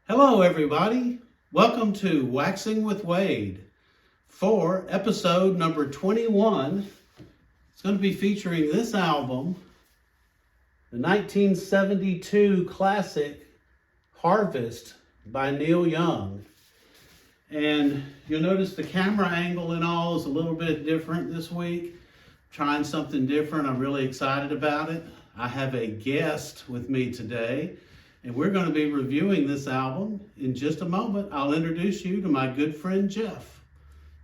Hello, everybody. Welcome to Waxing with Wade for episode number 21. It's going to be featuring this album, the 1972 classic Harvest by Neil Young. And you'll notice the camera angle and all is a little bit different this week. Trying something different. I'm really excited about it. I have a guest with me today. And we're going to be reviewing this album in just a moment. I'll introduce you to my good friend, Jeff.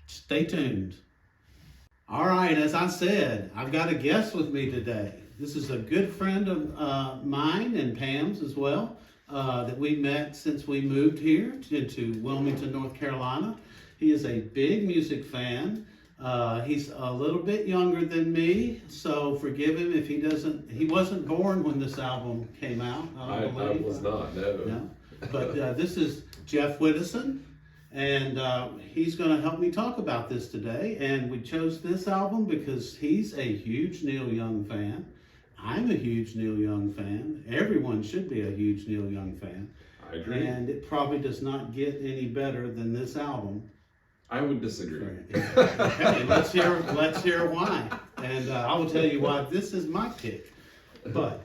Stay tuned. All right, as I said, I've got a guest with me today. This is a good friend of mine and Pam's as well, that we met since we moved here into Wilmington, North Carolina. He is a big music fan. He's a little bit younger than me, so forgive him if he wasn't born when this album came out. I was not, no. But this is Jeff Whittison, and he's going to help me talk about this today. And we chose this album because he's a huge Neil Young fan. I'm a huge Neil Young fan. Everyone should be a huge Neil Young fan. I agree. And it probably does not get any better than this album. I would disagree. Okay, let's hear why, and I will tell you why this is my pick. But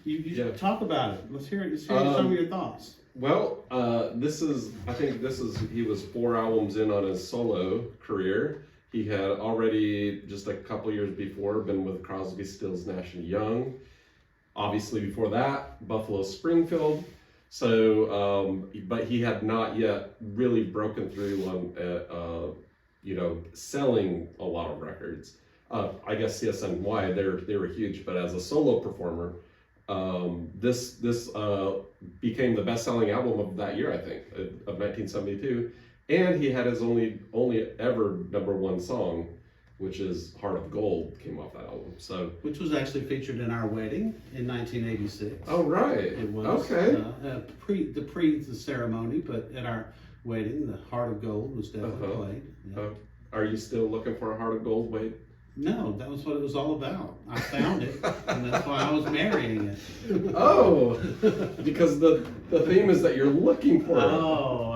you talk about it. Let's hear some of your thoughts. Well, I think he was 4 albums in on his solo career. He had already just a couple years before been with Crosby, Stills, Nash and Young. Obviously, before that, Buffalo Springfield. So, but he had not yet really broken through on, selling a lot of records. I guess CSNY, they were huge, but as a solo performer, this became the best-selling album of that year, I think, of 1972. And he had his only ever #1 song, which is Heart of Gold, came off that album. So, which was actually featured in our wedding in 1986. Oh, right. It was okay. pre the ceremony, but at our wedding, the Heart of Gold was definitely played. Yeah. Are you still looking for a Heart of Gold, Wade? No, that was what it was all about. I found it, and that's why I was marrying it. Oh, because the theme is that you're looking for it. Oh,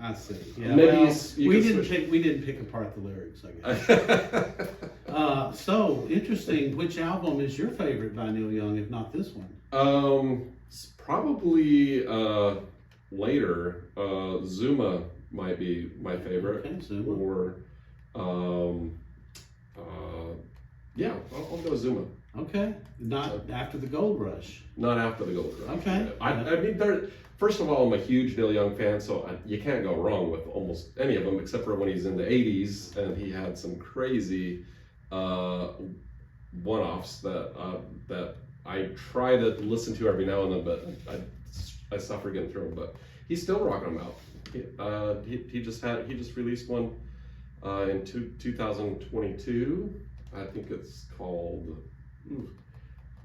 I see. Yeah, Maybe we didn't pick apart the lyrics, I guess. So interesting. Which album is your favorite by Neil Young, if not this one? Probably later. Zuma might be my favorite. Okay, Zuma. Or yeah, I'll go Zuma. Okay, not after the Gold Rush. Not after the Gold Rush. Okay. I mean, first of all, I'm a huge Neil Young fan, so you can't go wrong with almost any of them, except for when he's in the 80s, and he had some crazy one-offs that I try to listen to every now and then, but I suffer getting through them. But he's still rocking them out. He just released one in 2022. I think it's called,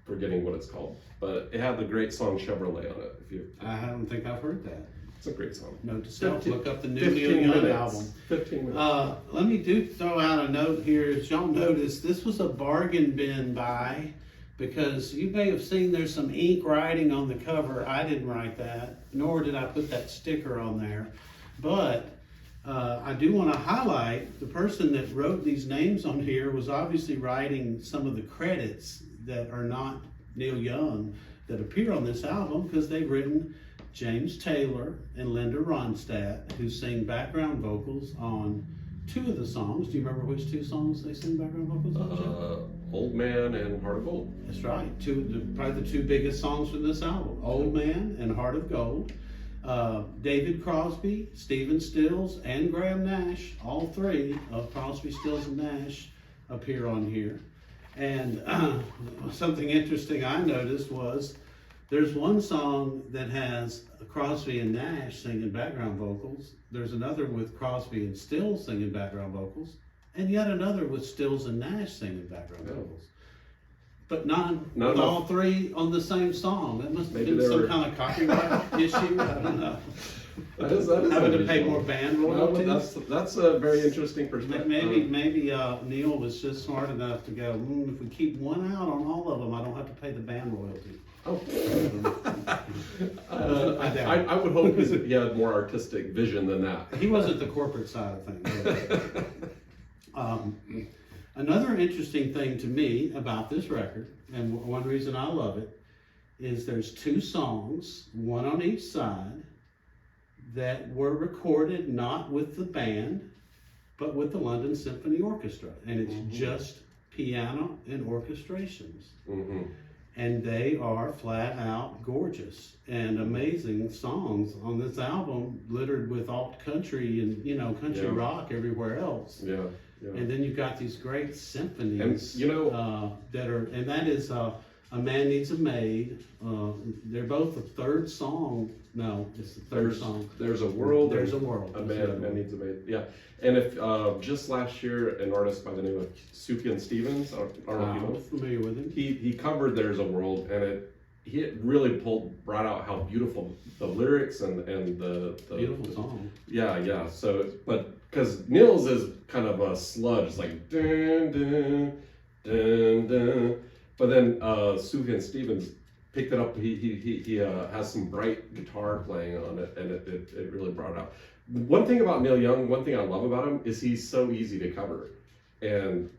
forgetting what it's called, but it had the great song Chevrolet on it. I don't think I've heard that. It's a great song. Note to self, look up the new Neil Young album. 15 minutes. Let me throw out a note here. As y'all notice, this was a bargain bin buy, because you may have seen there's some ink writing on the cover. I didn't write that, nor did I put that sticker on there. But I do want to highlight the person that wrote these names on here was obviously writing some of the credits that are not Neil Young that appear on this album, because they've written James Taylor and Linda Ronstadt, who sing background vocals on 2 of the songs. Do you remember which 2 songs they sing background vocals on? Old Man and Heart of Gold. That's right. Probably the 2 biggest songs from this album, Old Man and Heart of Gold. David Crosby, Stephen Stills, and Graham Nash, all 3 of Crosby, Stills, and Nash appear on here. And something interesting I noticed was there's one song that has Crosby and Nash singing background vocals. There's another with Crosby and Stills singing background vocals, and yet another with Stills and Nash singing background vocals. But none with all 3 on the same song. That must have been some kind of copyright issue. I don't know. That is having to pay unusual. more band Well, royalties. that's a very interesting perspective. Maybe Neil was just smart enough to go, if we keep one out on all of them, I don't have to pay the band royalty. Oh. I I would hope he had more artistic vision than that. He wasn't the corporate side of things. Another interesting thing to me about this record, and one reason I love it, is there's 2 songs, one on each side, that were recorded not with the band, but with the London Symphony Orchestra. And it's just piano and orchestrations. Mm-hmm. And they are flat out gorgeous and amazing songs on this album, littered with alt country and country rock everywhere else. Yeah, yeah. And then you've got these great symphonies, and that is A Man Needs a Maid. They're both the third song. No, it's the third song. There's a world. There's a world. A man needs a maid. Yeah. And if just last year, an artist by the name of Sufjan Stevens, I'm familiar with him. he covered "There's a World," and he really brought out how beautiful the lyrics and the Beautiful song. Yeah. So, but because Nils is kind of a sludge, it's like dun dun dun dun. But then Sufjan Stevens picked it up. He has some bright guitar playing on it, and it really brought it out. One thing about Neil Young, one thing I love about him is he's so easy to cover, and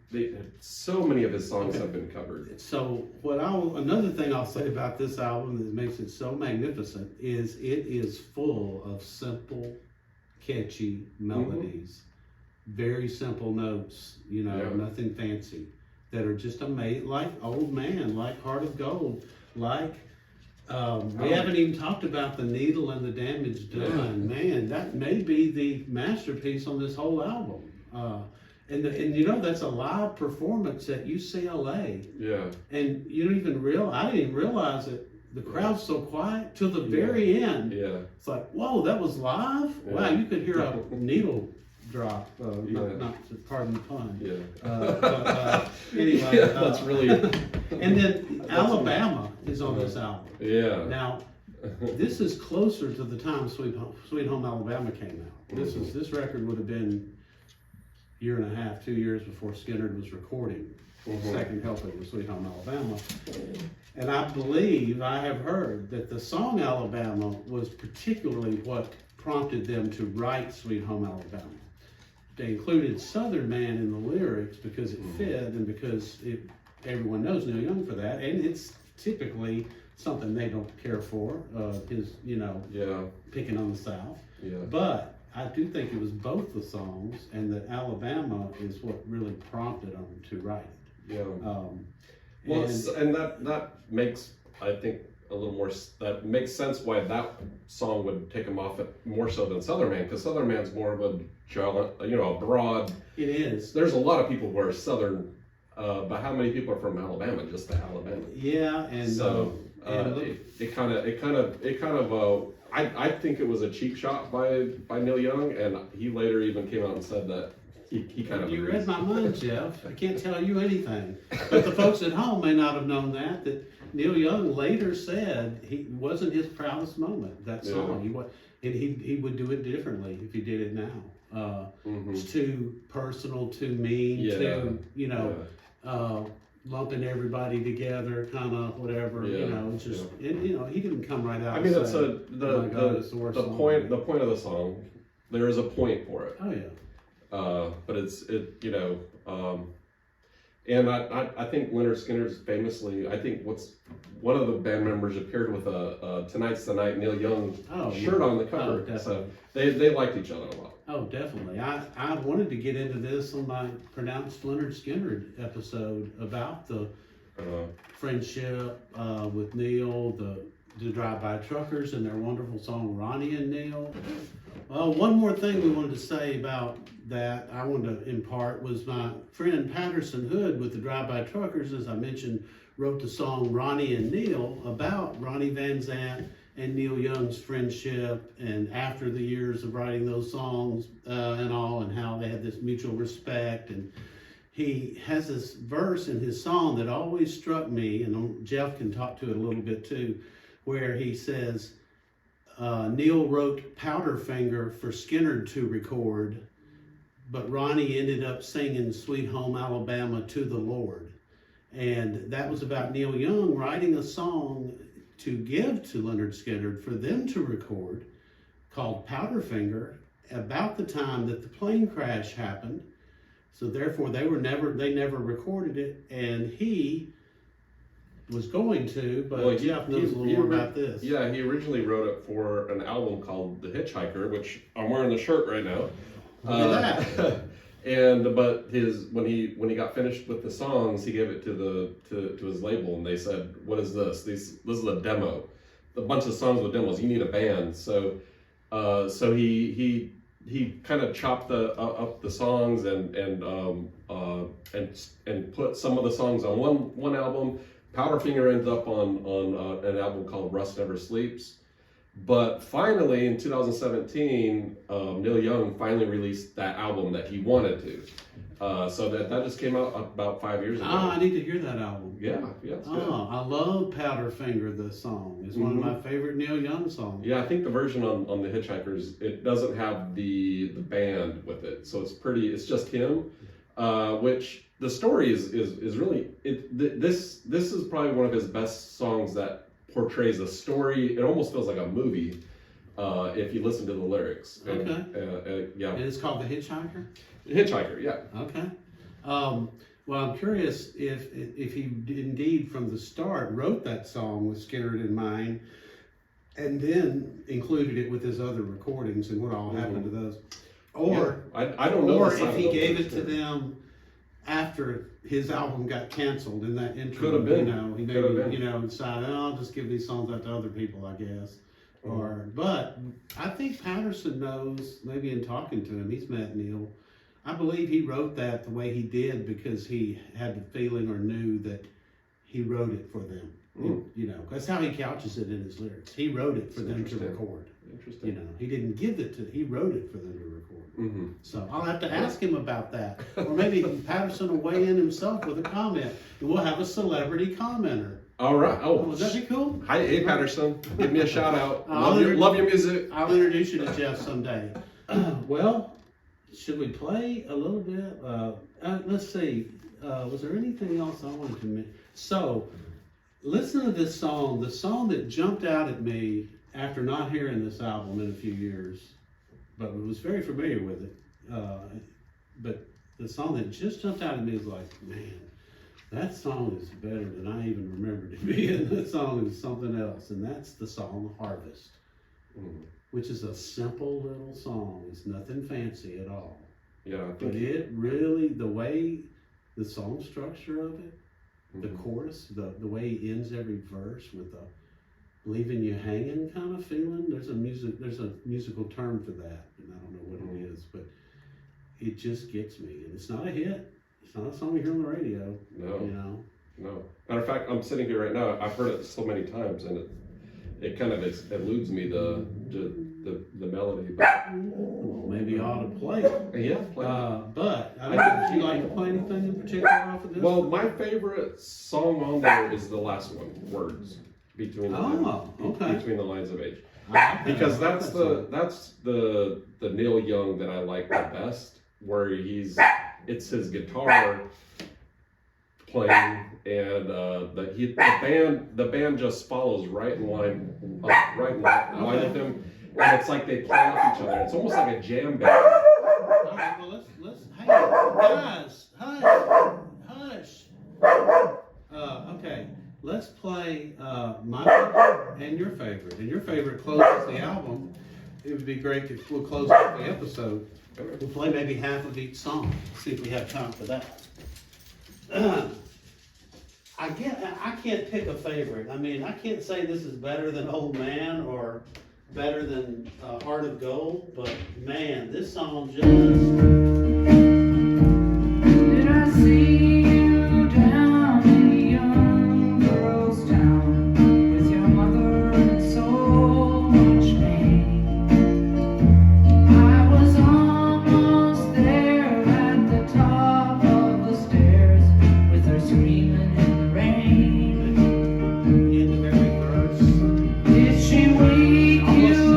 so many of his songs have been covered. So another thing I'll say about this album that makes it so magnificent is it is full of simple, catchy melodies, very simple notes, nothing fancy, that are just amazing, like Old Man, like Heart of Gold, like we haven't even talked about The Needle and the Damage Done. Man, that may be the masterpiece on this whole album. And that's a live performance at UCLA. Yeah. And you don't even I didn't even realize that the crowd's so quiet till the very end. Yeah. It's like, whoa, that was live? Yeah. Wow, you could hear a needle drop. Not to pardon the pun. Yeah. Anyway. That's really. And then Alabama is on this album. Yeah. Now, this is closer to the time Sweet Home Alabama came out. This record would have been a year and a half, 2 years before Skinner was recording the second helping of Sweet Home Alabama. And I believe I have heard that the song Alabama was particularly what prompted them to write Sweet Home Alabama. They included Southern Man in the lyrics because it fit and because everyone knows Neil Young for that, and it's typically something they don't care for, picking on the South. Yeah. But I do think it was both the songs, and that Alabama is what really prompted them to write it. Yeah. And that makes, I think, a little more, that makes sense why that song would take him off it more so than Southern Man, because Southern Man's more of a broad. It is. There's a lot of people who are Southern, but how many people are from Alabama? Just the Alabama. Yeah, and so I think it was a cheap shot by Neil Young, and he later even came out and said that he kind of. You read my mind, Jeff. I can't tell you anything, but the folks at home may not have known that Neil Young later said he wasn't his proudest moment, that song. He would do it differently if he did it now. It's too personal, too mean, lumping everybody together, kind of whatever. He didn't come right out. I mean, and it's say, the point. The point of the song. There is a point for it. Oh yeah. But and I think Leonard Skinner's famously, I think one of the band members appeared with a Tonight's the Night Neil Young shirt on the cover. So they liked each other a lot. Oh, definitely. I wanted to get into this on my Pronounced Leonard Skinner episode about the friendship with Neil, the Drive-By Truckers and their wonderful song Ronnie and Neil. Well, one more thing we wanted to say about that I wanted to impart was my friend Patterson Hood with the Drive-By Truckers, as I mentioned, wrote the song Ronnie and Neil about Ronnie Van Zant and Neil Young's friendship, and after the years of writing those songs and how they had this mutual respect. And he has this verse in his song that always struck me, and Jeff can talk to it a little bit too, where he says, Neil wrote Powderfinger for Skinner to record, but Ronnie ended up singing Sweet Home Alabama to the Lord. And that was about Neil Young writing a song to give to Leonard Skinner for them to record called Powderfinger about the time that the plane crash happened. So therefore they never recorded it, and he was going to, but Jeff knows a little more about this. Yeah, he originally wrote it for an album called The Hitchhiker, which I'm wearing the shirt right now. Look at that. But when he got finished with the songs, he gave it to his label, and they said, "What is this? This is a demo, a bunch of songs with demos. You need a band." So he kind of chopped up the songs and put some of the songs on one album. Powderfinger ends up on an album called Rust Never Sleeps. But finally, in 2017, Neil Young finally released that album that he wanted to. So that just came out about 5 years ago. I need to hear that album. Yeah, it's good. I love Powderfinger, the song. It's one of my favorite Neil Young songs. Yeah, I think the version on the Hitchhikers, it doesn't have the band with it. So it's just him, which the story is really, this is probably one of his best songs that portrays a story. It almost feels like a movie if you listen to the lyrics. Okay. Yeah. And it's called The Hitchhiker? Hitchhiker, yeah. Okay. Well, I'm curious if he indeed from the start wrote that song with Skinner in mind and then included it with his other recordings and what all happened to those. Or, I don't know. Or if he gave it to them after his album got canceled in that interim. Could have been. He maybe, decided, I'll just give these songs out to other people, I guess. But I think Patterson knows, maybe in talking to him, he's met Neil. I believe he wrote that the way he did because he had the feeling or knew that he wrote it for them. That's how he couches it in his lyrics. He wrote it for them to record. Interesting. He didn't give it to, he wrote it for them to record. So I'll have to ask him about that. Or maybe Patterson will weigh in himself with a comment. And we'll have a celebrity commenter. All right. Oh, would that be cool? Hey Patterson, give me a shout out. Love your music. I'll introduce you to Jeff someday. Well, should we play a little bit? Let's see. Was there anything else I wanted to mention? So, listen to this song. The song that jumped out at me after not hearing this album in a few years, but I was very familiar with it. But the song that just jumped out at me is like, man, that song is better than I even remembered it being. That song is something else, and that's the song Harvest, which is a simple little song. It's nothing fancy at all. Yeah, but it really, the way the song structure of it, the chorus, the way it ends every verse with the leaving you hanging kind of feeling. There's a musical term for that, and I don't know what it is, but it just gets me. And it's not a hit. It's not a song you hear on the radio. No. Matter of fact, I'm sitting here right now. I've heard it so many times, and it kind of eludes me the melody. But maybe I ought to play it. Yeah, play it. But would you like to play anything in particular off of this? Well, my favorite song on there is the last one, Words. Between the lines of age, because that's the Neil Young that I like the best, where it's his guitar playing, and the band just follows right in line with him, and it's like they play off each other. It's almost like a jam band. All right, well hey guys, hush. Okay. Let's play my favorite and your favorite. And your favorite closes the album. It would be great if we'll close out the episode. We'll play maybe half of each song. See if we have time for that. I can't pick a favorite. I mean, I can't say this is better than Old Man or better than Heart of Gold. But man, this song just... Did I see you down in the young girl's town with your mother in so much pain? I was almost there at the top of the stairs with her screaming in the rain. In the very verse. Did she wake you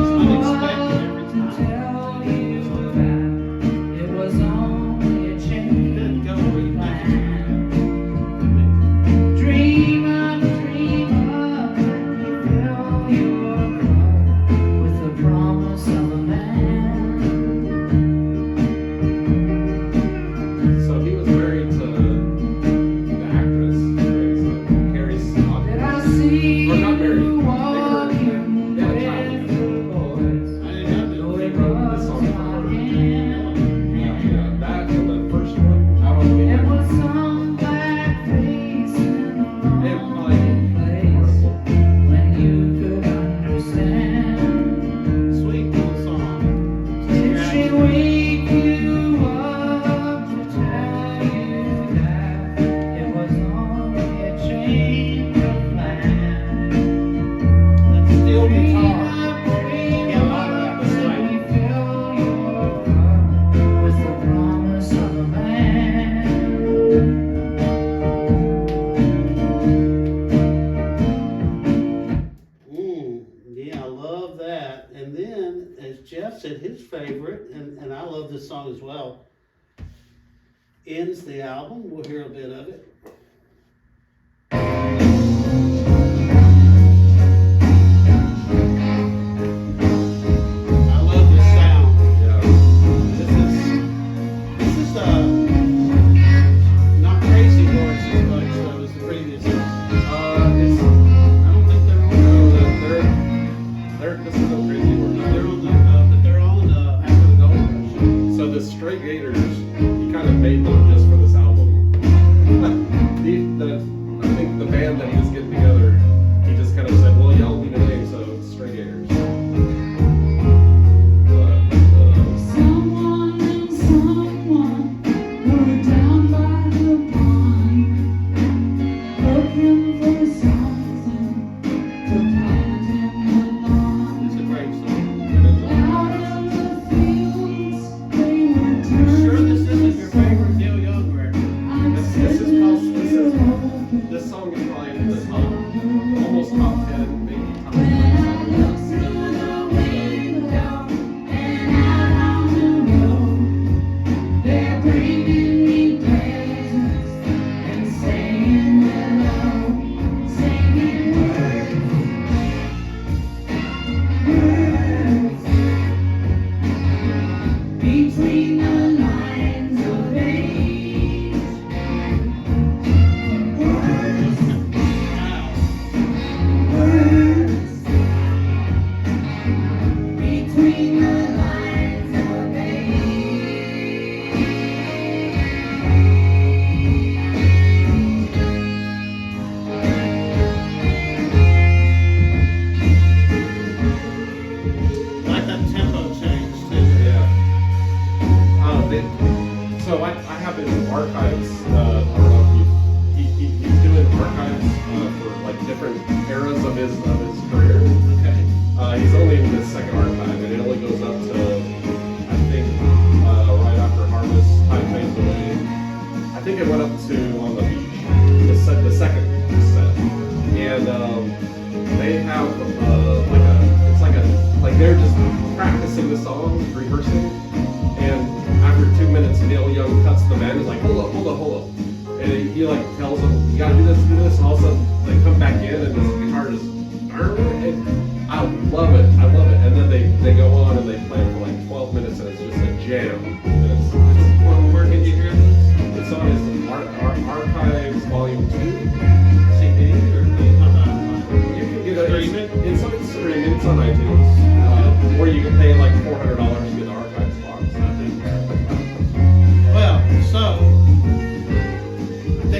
then, as Jeff said, his favorite, and I love this song as well, ends the album. We'll hear a bit of it.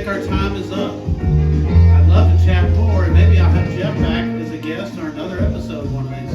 Our time is up. I'd love to chat more, and maybe I'll have Jeff back as a guest on another episode one of these